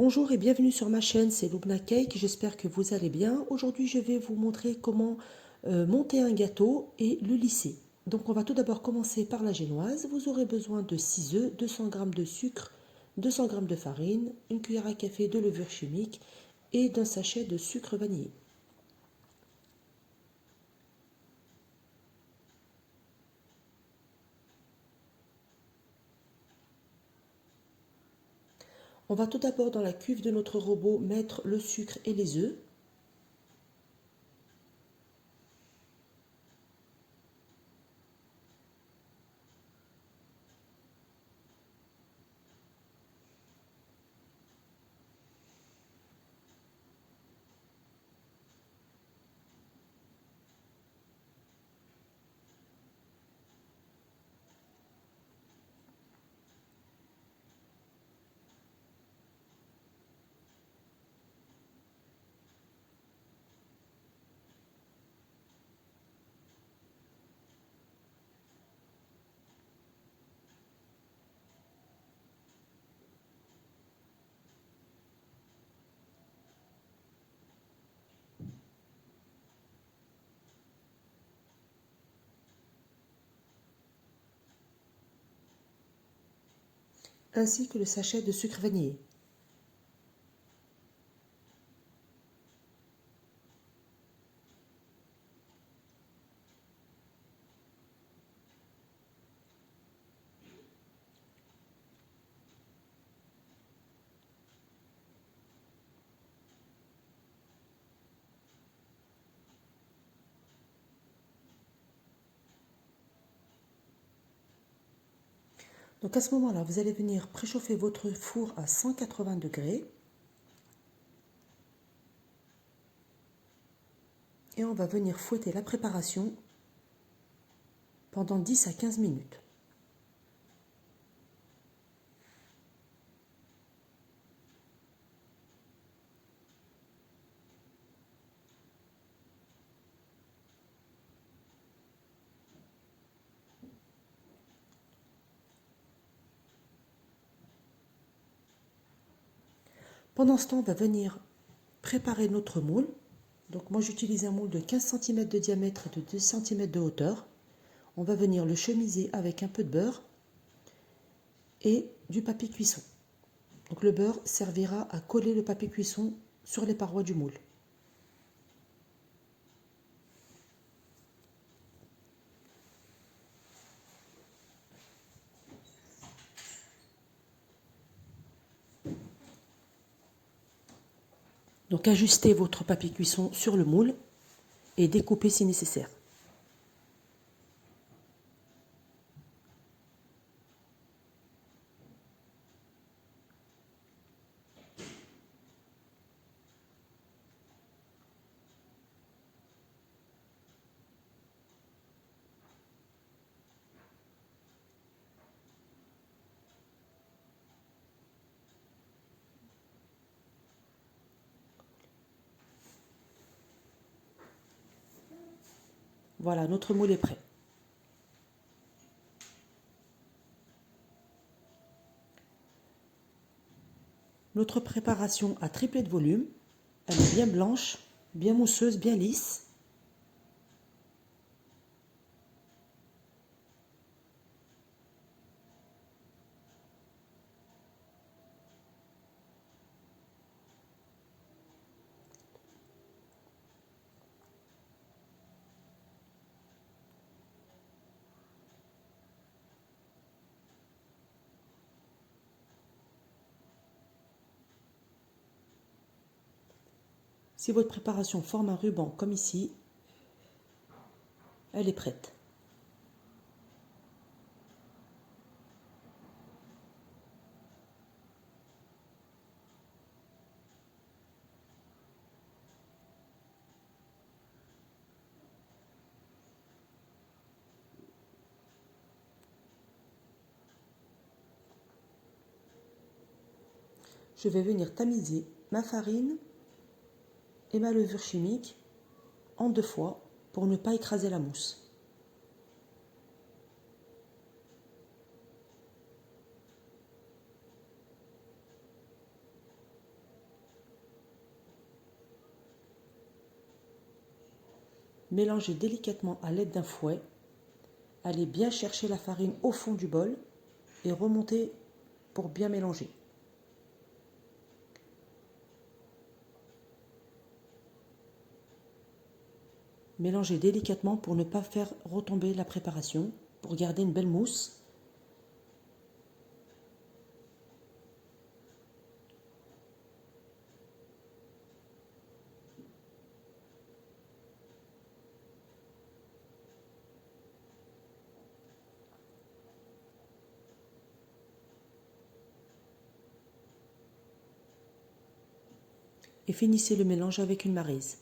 Bonjour et bienvenue sur ma chaîne, c'est Lubna Cake, j'espère que vous allez bien. Aujourd'hui je vais vous montrer comment monter un gâteau et le lisser. Donc on va tout d'abord commencer par la génoise. Vous aurez besoin de 6 œufs, 200 g de sucre, 200 g de farine, une cuillère à café de levure chimique et d'un sachet de sucre vanillé. On va tout d'abord dans la cuve de notre robot mettre le sucre et les œufs. Ainsi que le sachet de sucre vanillé. Donc à ce moment-là, vous allez venir préchauffer votre four à 180 degrés. Et on va venir fouetter la préparation pendant 10 à 15 minutes. Pendant ce temps, on va venir préparer notre moule. Donc moi j'utilise un moule de 15 cm de diamètre et de 2 cm de hauteur. On va venir le chemiser avec un peu de beurre et du papier cuisson. Donc le beurre servira à coller le papier cuisson sur les parois du moule. Donc ajustez votre papier cuisson sur le moule et découpez si nécessaire. Voilà, notre moule est prêt. Notre préparation a triplé de volume. Elle est bien blanche, bien mousseuse, bien lisse. Si votre préparation forme un ruban comme ici, elle est prête. Je vais venir tamiser ma farine et ma levure chimique en 2 fois pour ne pas écraser la mousse. Mélangez délicatement à l'aide d'un fouet. Allez bien chercher la farine au fond du bol et remontez pour bien mélanger. Mélangez délicatement pour ne pas faire retomber la préparation, pour garder une belle mousse. Et finissez le mélange avec une maryse.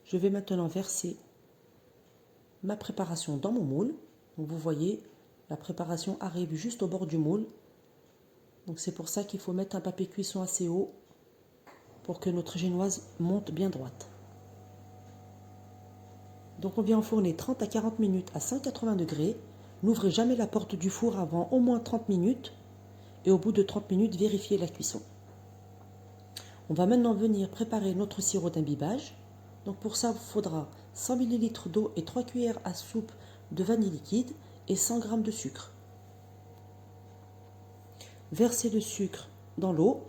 Je vais maintenant verser ma préparation dans mon moule. Donc vous voyez, la préparation arrive juste au bord du moule. Donc c'est pour ça qu'il faut mettre un papier cuisson assez haut pour que notre génoise monte bien droite. Donc on vient enfourner 30 à 40 minutes à 180 degrés. N'ouvrez jamais la porte du four avant au moins 30 minutes. Et au bout de 30 minutes, vérifiez la cuisson. On va maintenant venir préparer notre sirop d'imbibage. Donc pour ça, il vous faudra 100 ml d'eau et 3 cuillères à soupe de vanille liquide et 100 g de sucre. Versez le sucre dans l'eau.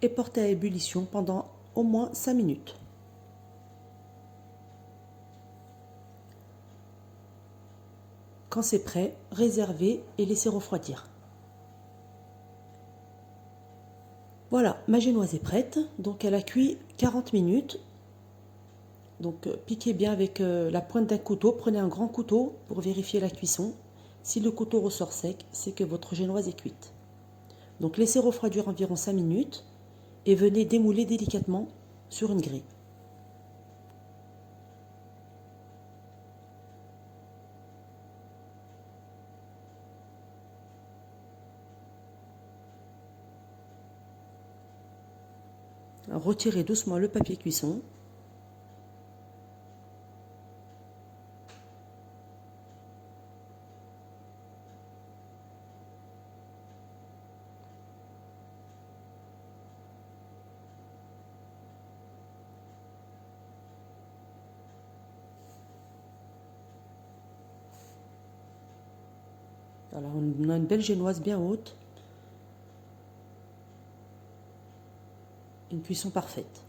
Et portez à ébullition pendant au moins 5 minutes. Quand c'est prêt, réservez et laissez refroidir. Voilà, ma génoise est prête. Donc elle a cuit 40 minutes. Donc piquez bien avec la pointe d'un couteau. Prenez un grand couteau pour vérifier la cuisson. Si le couteau ressort sec, c'est que votre génoise est cuite. Donc laissez refroidir environ 5 minutes et venez démouler délicatement sur une grille. Retirez doucement le papier cuisson. Alors on a une belle génoise bien haute. Une cuisson parfaite.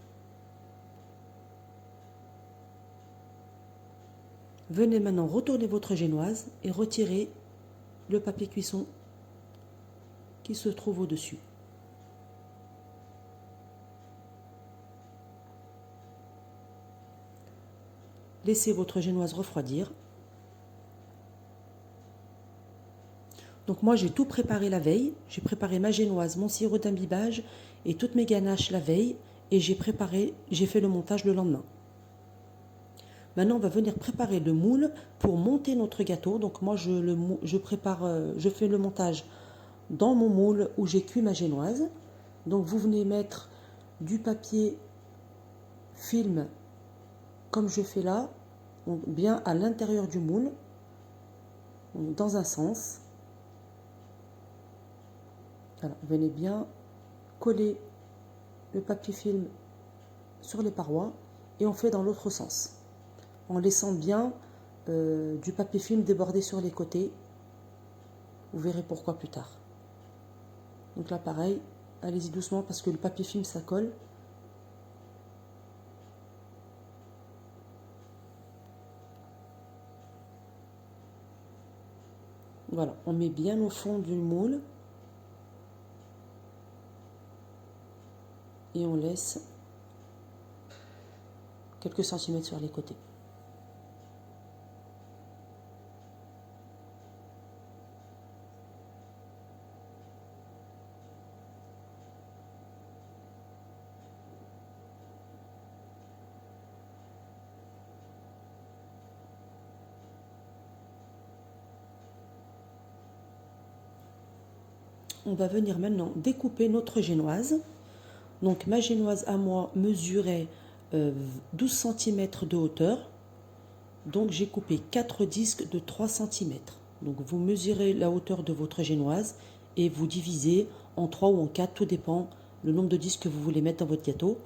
Venez maintenant retourner votre génoise et retirer le papier cuisson qui se trouve au-dessus. Laissez votre génoise refroidir. Donc moi j'ai tout préparé la veille. J'ai préparé ma génoise, mon sirop d'imbibage et toutes mes ganaches la veille. Et j'ai fait le montage le lendemain. Maintenant on va venir préparer le moule pour monter notre gâteau. Donc moi je fais le montage dans mon moule où j'ai cuit ma génoise. Donc vous venez mettre du papier film comme je fais là, donc bien à l'intérieur du moule, donc dans un sens. Voilà, venez bien coller le papier film sur les parois et on fait dans l'autre sens, en laissant bien du papier film déborder sur les côtés. Vous verrez pourquoi plus tard. Donc là pareil, allez-y doucement parce que le papier film ça colle. Voilà, on met bien au fond du moule et on laisse quelques centimètres sur les côtés. on va venir maintenant découper notre génoise. Donc ma génoise à moi mesurait 12 cm de hauteur. Donc j'ai coupé 4 disques de 3 cm. Donc vous mesurez la hauteur de votre génoise et vous divisez en 3 ou en 4, tout dépend le nombre de disques que vous voulez mettre dans votre gâteau.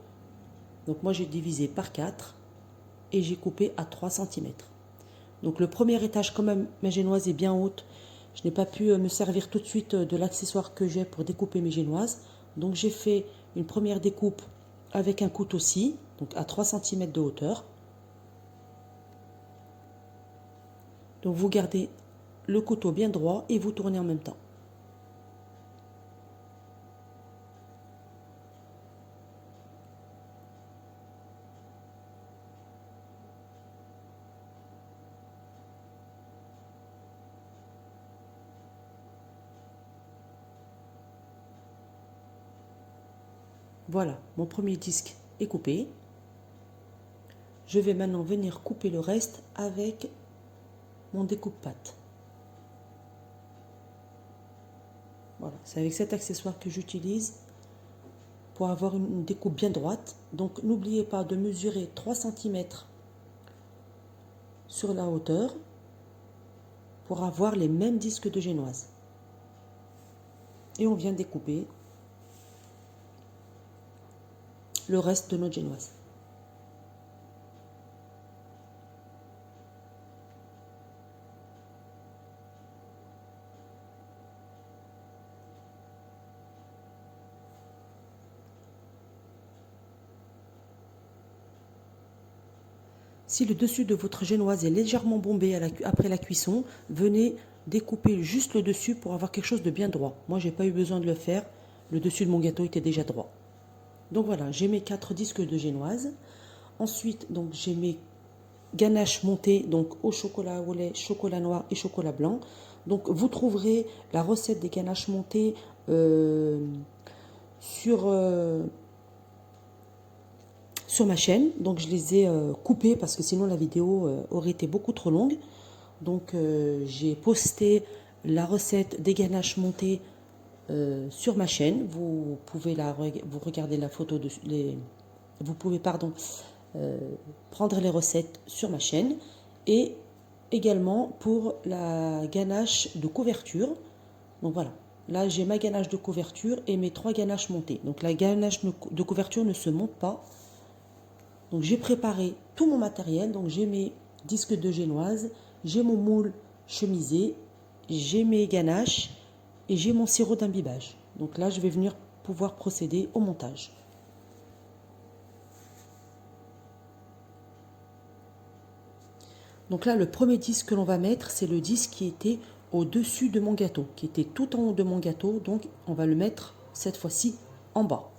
Donc moi j'ai divisé par 4 et j'ai coupé à 3 cm. Donc le premier étage, comme ma génoise est bien haute, je n'ai pas pu me servir tout de suite de l'accessoire que j'ai pour découper mes génoises. Donc j'ai fait une première découpe avec un couteau-scie, donc à 3 cm de hauteur. Donc vous gardez le couteau bien droit et vous tournez en même temps. Voilà, mon premier disque est coupé. Je vais maintenant venir couper le reste avec mon découpe-pâte. Voilà, c'est avec cet accessoire que j'utilise pour avoir une découpe bien droite. Donc n'oubliez pas de mesurer 3 cm sur la hauteur pour avoir les mêmes disques de génoise. Et on vient découper le reste de notre génoise. Si le dessus de votre génoise est légèrement bombé après la cuisson, venez découper juste le dessus pour avoir quelque chose de bien droit. Moi, j'ai pas eu besoin de le faire. Le dessus de mon gâteau était déjà droit. Donc voilà, j'ai mes 4 disques de génoise. Ensuite, donc j'ai mes ganaches montées donc au chocolat au lait, chocolat noir et chocolat blanc. Donc vous trouverez la recette des ganaches montées sur ma chaîne. Donc je les ai coupées parce que sinon la vidéo aurait été beaucoup trop longue. Donc j'ai posté la recette des ganaches montées sur ma chaîne. Vous pouvez vous regarder la photo de vous pouvez prendre les recettes sur ma chaîne. Et également pour la ganache de couverture. Donc voilà, là j'ai ma ganache de couverture et mes 3 ganaches montées. Donc la ganache de couverture ne se monte pas. Donc j'ai préparé tout mon matériel. Donc j'ai mes disques de génoise, j'ai mon moule chemisé, j'ai mes ganaches et j'ai mon sirop d'imbibage. Donc là je vais venir pouvoir procéder au montage. Donc là le premier disque que l'on va mettre, c'est le disque qui était au-dessus de mon gâteau, qui était tout en haut de mon gâteau. Donc on va le mettre cette fois-ci en bas.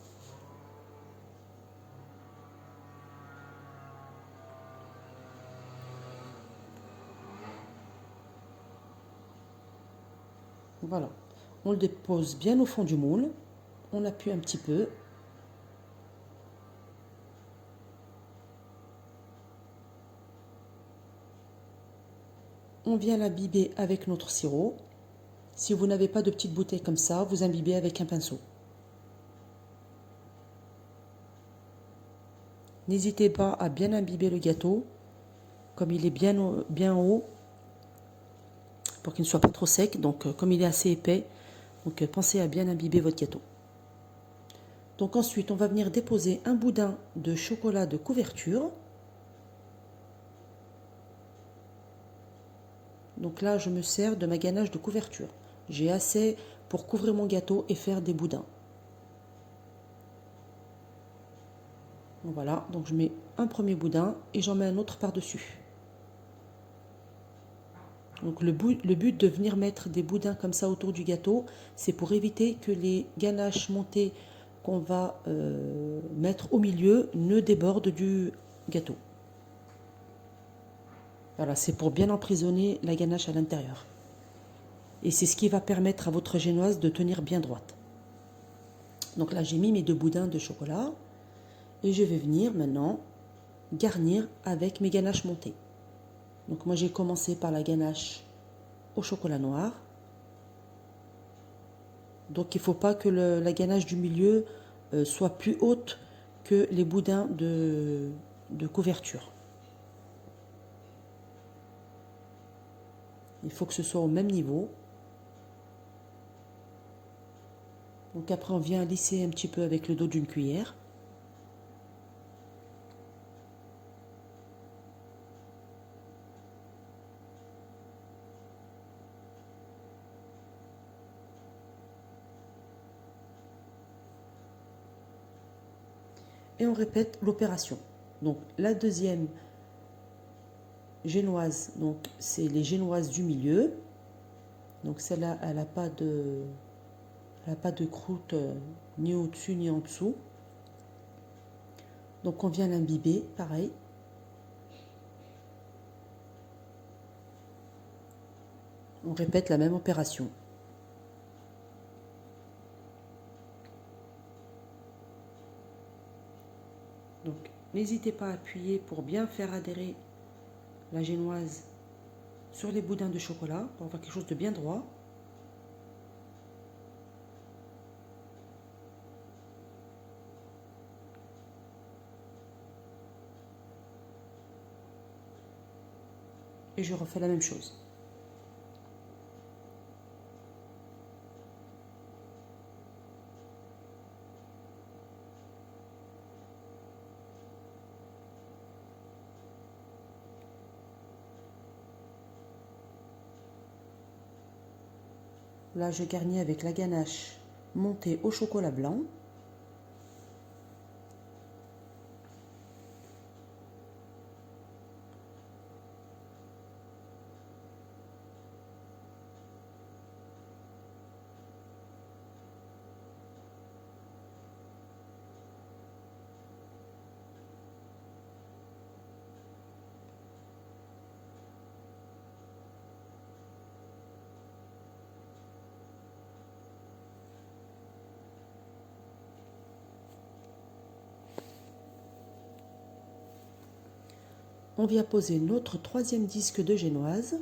Voilà, on le dépose bien au fond du moule, on appuie un petit peu. On vient l'imbiber avec notre sirop. Si vous n'avez pas de petite bouteille comme ça, vous imbibez avec un pinceau. N'hésitez pas à bien imbiber le gâteau, comme il est bien haut, pour qu'il ne soit pas trop sec. Donc comme il est assez épais, donc pensez à bien imbiber votre gâteau. Donc ensuite, on va venir déposer un boudin de chocolat de couverture. Donc là, je me sers de ma ganache de couverture. J'ai assez pour couvrir mon gâteau et faire des boudins. Donc voilà, donc je mets un premier boudin et j'en mets un autre par-dessus. Donc le but de venir mettre des boudins comme ça autour du gâteau, c'est pour éviter que les ganaches montées qu'on va mettre au milieu ne débordent du gâteau. Voilà, c'est pour bien emprisonner la ganache à l'intérieur. Et c'est ce qui va permettre à votre génoise de tenir bien droite. Donc là, j'ai mis mes 2 boudins de chocolat. Et je vais venir maintenant garnir avec mes ganaches montées. Donc moi, j'ai commencé par la ganache au chocolat noir. Donc il ne faut pas que la ganache du milieu soit plus haute que les boudins de couverture. Il faut que ce soit au même niveau. Donc après on vient lisser un petit peu avec le dos d'une cuillère. Et on répète l'opération. Donc la deuxième génoise, donc c'est les génoises du milieu. Donc celle-là, elle n'a pas de croûte ni au-dessus ni en dessous. Donc on vient l'imbiber, pareil. On répète la même opération. Donc n'hésitez pas à appuyer pour bien faire adhérer la génoise sur les boudins de chocolat pour avoir quelque chose de bien droit. Et je refais la même chose. Là, je garnis avec la ganache montée au chocolat blanc. On vient poser notre troisième disque de génoise.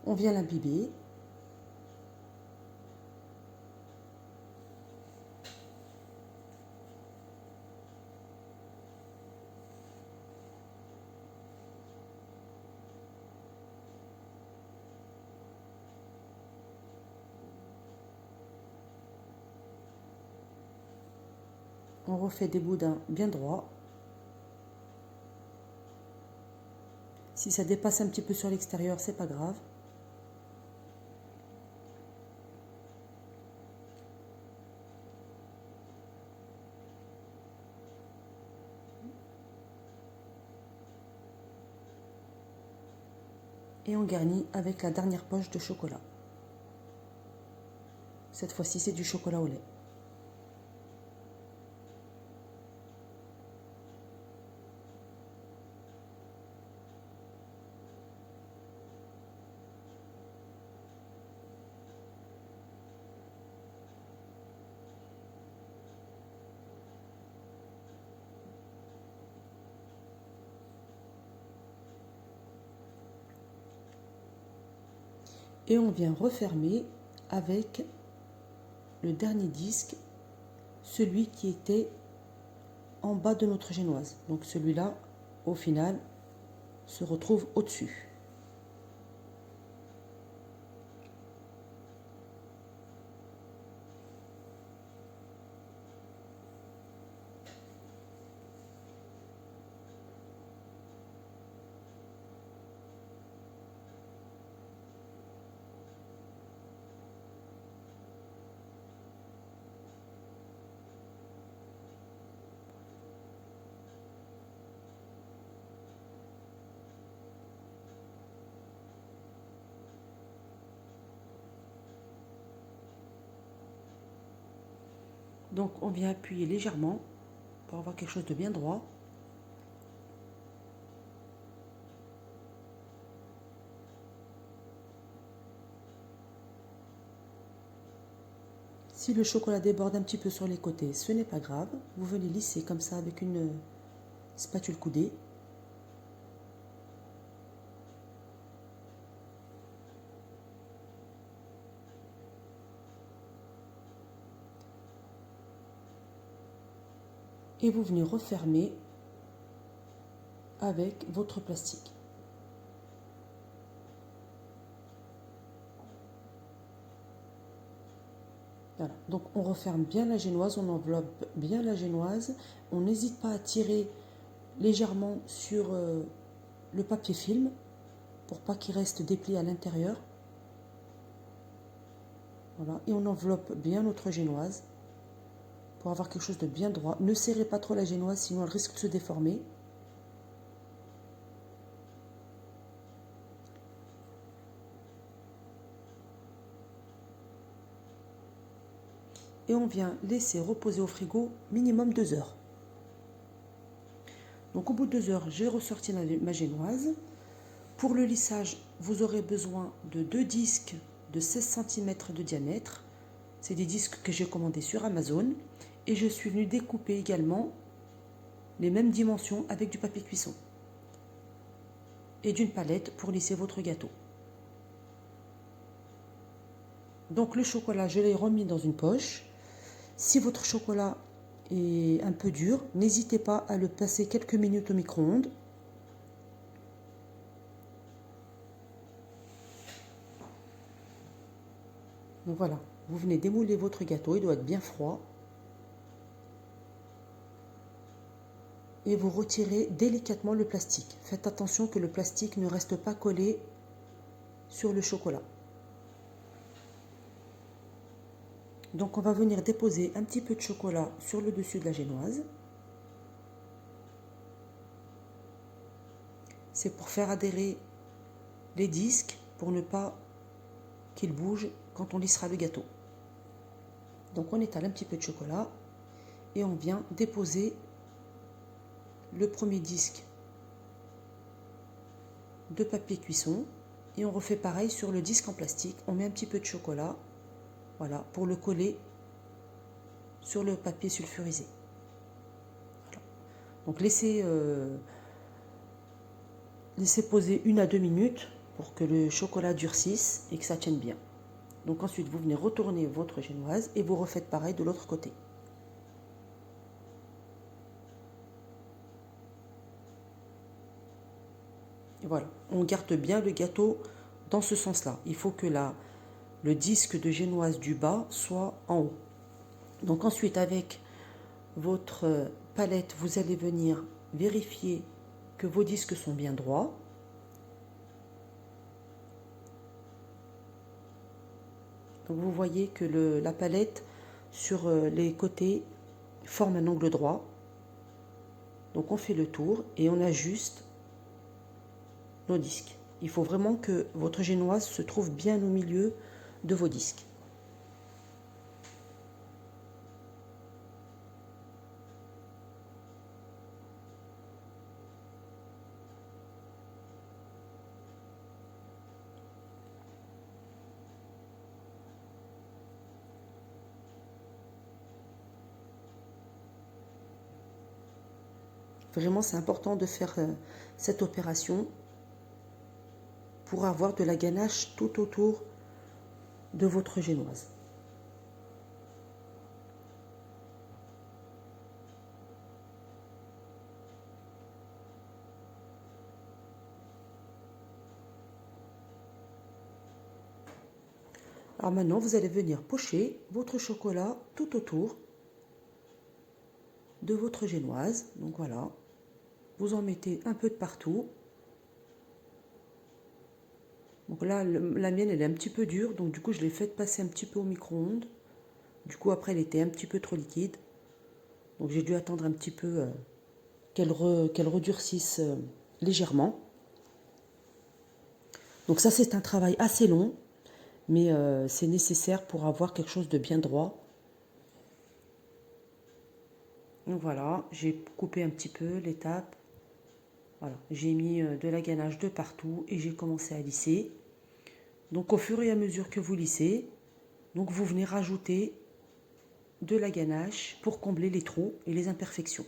On vient l'imbiber. On refait des boudins bien droits. Si ça dépasse un petit peu sur l'extérieur, c'est pas grave. Et on garnit avec la dernière poche de chocolat. Cette fois-ci, c'est du chocolat au lait. Et on vient refermer avec le dernier disque, celui qui était en bas de notre génoise. Donc celui-là, au final, se retrouve au-dessus. Donc on vient appuyer légèrement pour avoir quelque chose de bien droit. Si le chocolat déborde un petit peu sur les côtés, ce n'est pas grave. Vous venez lisser comme ça avec une spatule coudée. et vous venez refermer avec votre plastique. Voilà. Donc on referme bien la génoise, on enveloppe bien la génoise. On n'hésite pas à tirer légèrement sur le papier film pour pas qu'il reste déplié à l'intérieur. Voilà. Et on enveloppe bien notre génoise pour avoir quelque chose de bien droit. Ne serrez pas trop la génoise, sinon elle risque de se déformer. Et on vient laisser reposer au frigo minimum 2 heures. Donc au bout de 2 heures, j'ai ressorti ma génoise. Pour le lissage, vous aurez besoin de 2 disques de 16 cm de diamètre. C'est des disques que j'ai commandés sur Amazon. Et je suis venue découper également les mêmes dimensions avec du papier cuisson. Et d'une palette pour lisser votre gâteau. Donc le chocolat, je l'ai remis dans une poche. Si votre chocolat est un peu dur, n'hésitez pas à le passer quelques minutes au micro-ondes. Donc voilà, vous venez démouler votre gâteau, il doit être bien froid. Et vous retirez délicatement le plastique. Faites attention que le plastique ne reste pas collé sur le chocolat. Donc on va venir déposer un petit peu de chocolat sur le dessus de la génoise. C'est pour faire adhérer les disques, pour ne pas qu'ils bougent quand on lissera le gâteau. Donc on étale un petit peu de chocolat et on vient déposer le premier disque de papier cuisson. Et on refait pareil sur le disque en plastique. On met un petit peu de chocolat, voilà, pour le coller sur le papier sulfurisé. Voilà. Donc laissez poser 1 à 2 minutes pour que le chocolat durcisse et que ça tienne bien. Donc ensuite, vous venez retourner votre génoise et vous refaites pareil de l'autre côté. Et voilà, on garde bien le gâteau dans ce sens-là. Il faut que le disque de génoise du bas soit en haut. Donc ensuite, avec votre palette, vous allez venir vérifier que vos disques sont bien droits. Donc vous voyez que la palette sur les côtés forme un angle droit. Donc on fait le tour et on ajuste nos disques. Il faut vraiment que votre génoise se trouve bien au milieu de vos disques. Vraiment, c'est important de faire cette opération pour avoir de la ganache tout autour de votre génoise. Alors maintenant, vous allez venir pocher votre chocolat tout autour de votre génoise. Donc voilà, vous en mettez un peu de partout. Donc là, la mienne, elle est un petit peu dure, donc du coup, je l'ai faite passer un petit peu au micro-ondes. Du coup, après, elle était un petit peu trop liquide. Donc j'ai dû attendre un petit peu qu'elle redurcisse légèrement. Donc ça, c'est un travail assez long, mais c'est nécessaire pour avoir quelque chose de bien droit. Donc voilà, j'ai coupé un petit peu l'étape. Voilà, j'ai mis de la ganache de partout et j'ai commencé à lisser. Donc au fur et à mesure que vous lissez, donc vous venez rajouter de la ganache pour combler les trous et les imperfections.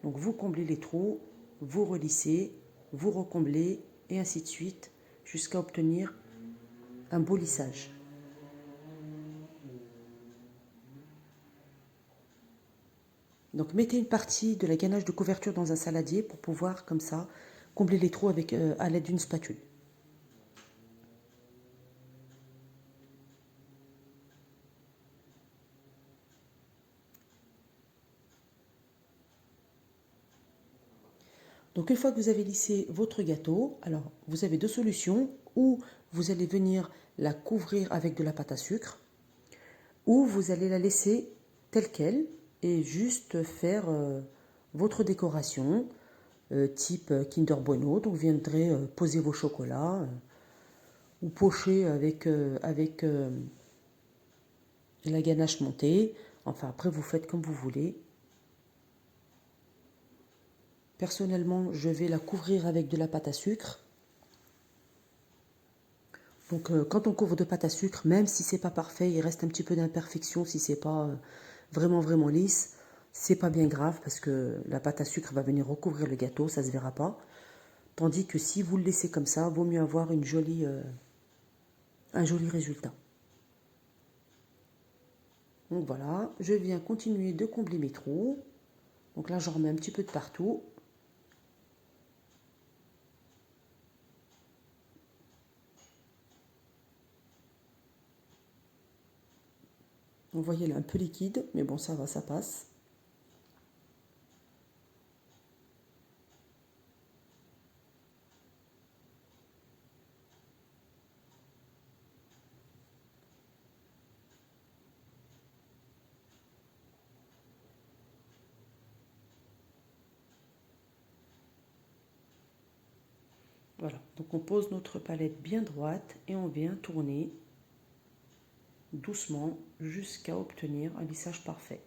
Donc vous comblez les trous, vous relissez, vous recomblez et ainsi de suite jusqu'à obtenir un beau lissage. Donc mettez une partie de la ganache de couverture dans un saladier pour pouvoir comme ça combler les trous avec, à l'aide d'une spatule. Donc une fois que vous avez lissé votre gâteau, alors vous avez deux solutions. Ou vous allez venir la couvrir avec de la pâte à sucre, ou vous allez la laisser telle qu'elle et juste faire votre décoration type Kinder Bueno. Donc vous viendrez poser vos chocolats ou pocher avec la ganache montée. Enfin après vous faites comme vous voulez. Personnellement, je vais la couvrir avec de la pâte à sucre. Donc quand on couvre de pâte à sucre, même si c'est pas parfait, il reste un petit peu d'imperfection si c'est pas vraiment lisse, c'est pas bien grave parce que la pâte à sucre va venir recouvrir le gâteau, ça se verra pas. Tandis que si vous le laissez comme ça, vaut mieux avoir un joli résultat. Donc voilà, je viens continuer de combler mes trous. Donc là, j'en remets un petit peu de partout. Vous voyez là un peu liquide, mais bon ça va, ça passe. Voilà, donc on pose notre palette bien droite et on vient tourner doucement jusqu'à obtenir un lissage parfait.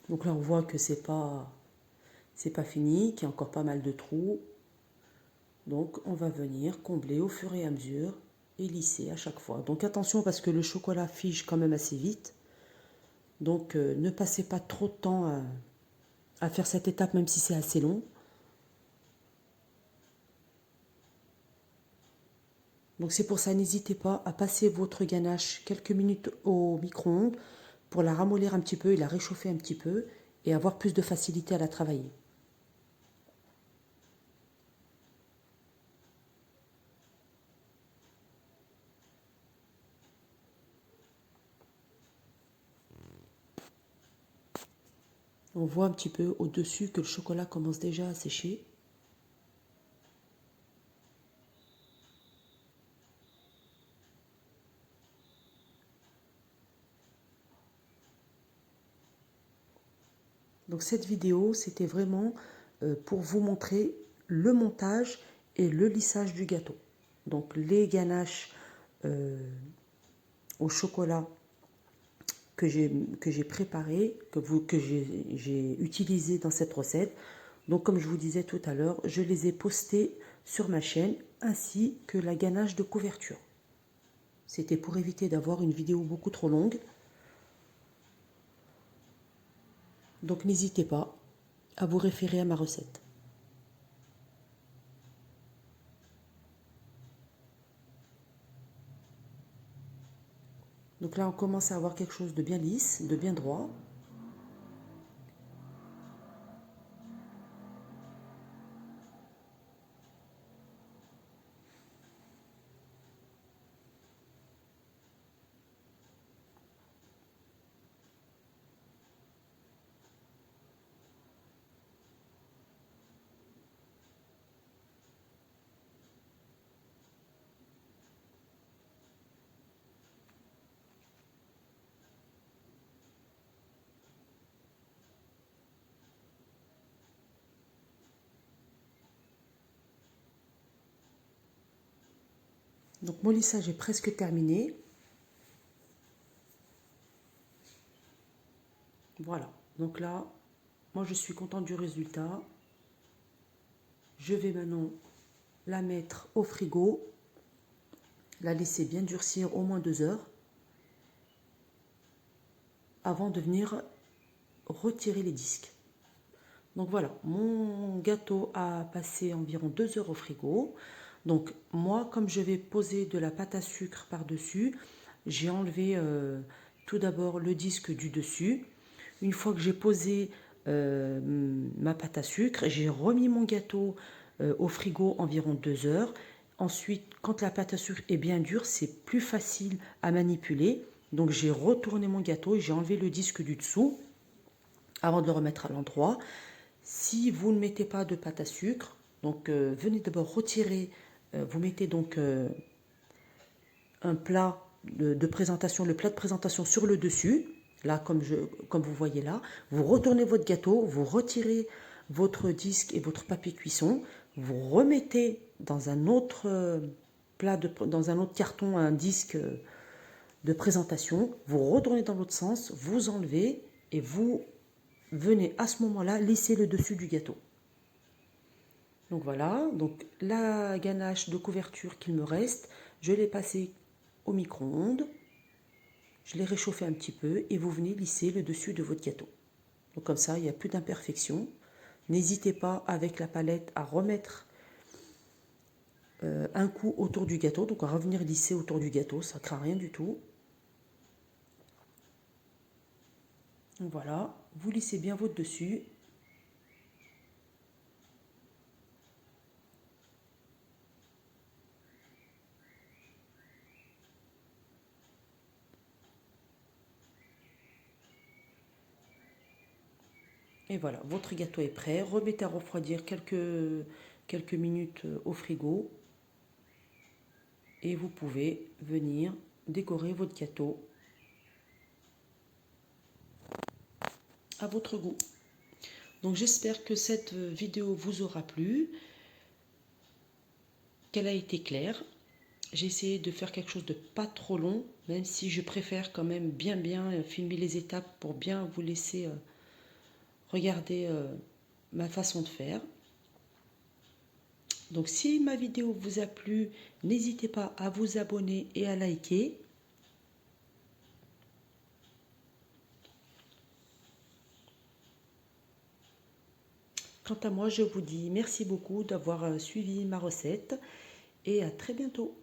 Donc là on voit que c'est pas fini, qu'il y a encore pas mal de trous. Donc on va venir combler au fur et à mesure et lisser à chaque fois. Donc attention parce que le chocolat fige quand même assez vite. Donc ne passez pas trop de temps à faire cette étape même si c'est assez long. Donc c'est pour ça, n'hésitez pas à passer votre ganache quelques minutes au micro-ondes pour la ramollir un petit peu et la réchauffer un petit peu et avoir plus de facilité à la travailler. On voit un petit peu au-dessus que le chocolat commence déjà à sécher. Donc cette vidéo, c'était vraiment pour vous montrer le montage et le lissage du gâteau. Donc les ganaches au chocolat que j'ai préparées, que j'ai utilisées dans cette recette. Donc comme je vous disais tout à l'heure, je les ai postées sur ma chaîne ainsi que la ganache de couverture. C'était pour éviter d'avoir une vidéo beaucoup trop longue. Donc n'hésitez pas à vous référer à ma recette. Donc là, on commence à avoir quelque chose de bien lisse, de bien droit. Donc mon lissage est presque terminé. Voilà. Donc là, moi je suis contente du résultat. Je vais maintenant la mettre au frigo, la laisser bien durcir au moins 2 heures avant de venir retirer les disques. Donc voilà, mon gâteau a passé environ 2 heures au frigo. Donc moi, comme je vais poser de la pâte à sucre par-dessus, j'ai enlevé tout d'abord le disque du dessus. Une fois que j'ai posé ma pâte à sucre, j'ai remis mon gâteau au frigo environ 2 heures. Ensuite, quand la pâte à sucre est bien dure, c'est plus facile à manipuler. Donc j'ai retourné mon gâteau et j'ai enlevé le disque du dessous avant de le remettre à l'endroit. Si vous ne mettez pas de pâte à sucre, donc venez d'abord retirer, vous mettez donc un plat de présentation, le plat de présentation sur le dessus, là comme vous voyez là, vous retournez votre gâteau, vous retirez votre disque et votre papier cuisson, vous remettez dans un autre dans un autre carton un disque de présentation, vous retournez dans l'autre sens, vous enlevez et vous venez à ce moment-là lisser le dessus du gâteau. Donc voilà, donc la ganache de couverture qu'il me reste, je l'ai passée au micro-ondes, je l'ai réchauffé un petit peu et vous venez lisser le dessus de votre gâteau. Donc comme ça, il n'y a plus d'imperfection. N'hésitez pas avec la palette à remettre un coup autour du gâteau, donc à revenir lisser autour du gâteau, ça ne craint rien du tout. Donc voilà, vous lissez bien votre dessus. Et voilà, votre gâteau est prêt. Remettez à refroidir quelques minutes au frigo. Et vous pouvez venir décorer votre gâteau à votre goût. Donc j'espère que cette vidéo vous aura plu, qu'elle a été claire. J'ai essayé de faire quelque chose de pas trop long, même si je préfère quand même bien filmer les étapes pour bien vous laisser regarder ma façon de faire. Donc si ma vidéo vous a plu, n'hésitez pas à vous abonner et à liker. Quant à moi, je vous dis merci beaucoup d'avoir suivi ma recette et à très bientôt.